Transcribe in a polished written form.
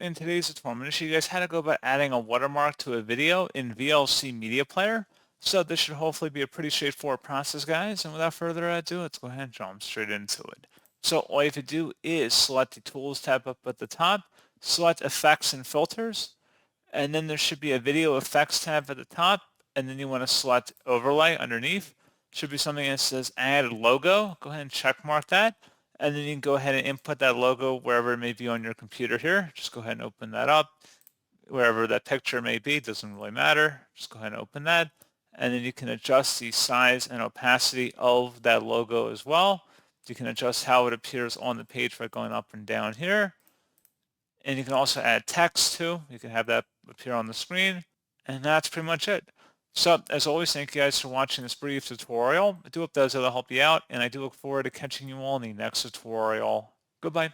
In today's tutorial, I'm going to show you guys how to go about adding a watermark to a video in VLC Media Player. So this should hopefully be a pretty straightforward process, guys. And without further ado, let's go ahead and jump straight into it. So all you have to do is select the Tools tab up at the top, select Effects and Filters, and then there should be a Video Effects tab at the top, and then you want to select Overlay underneath. Should be something that says Add Logo. Go ahead and check mark that. And then you can go ahead and input that logo wherever it may be on your computer here. Just go ahead and open that up. Wherever that picture may be, doesn't really matter. Just go ahead and open that. And then you can adjust the size and opacity of that logo as well. You can adjust how it appears on the page by going up and down here. And you can also add text too. You can have that appear on the screen. And that's pretty much it. So as always, thank you guys for watching this brief tutorial. I do hope that was able to help you out, and I do look forward to catching you all in the next tutorial. Goodbye.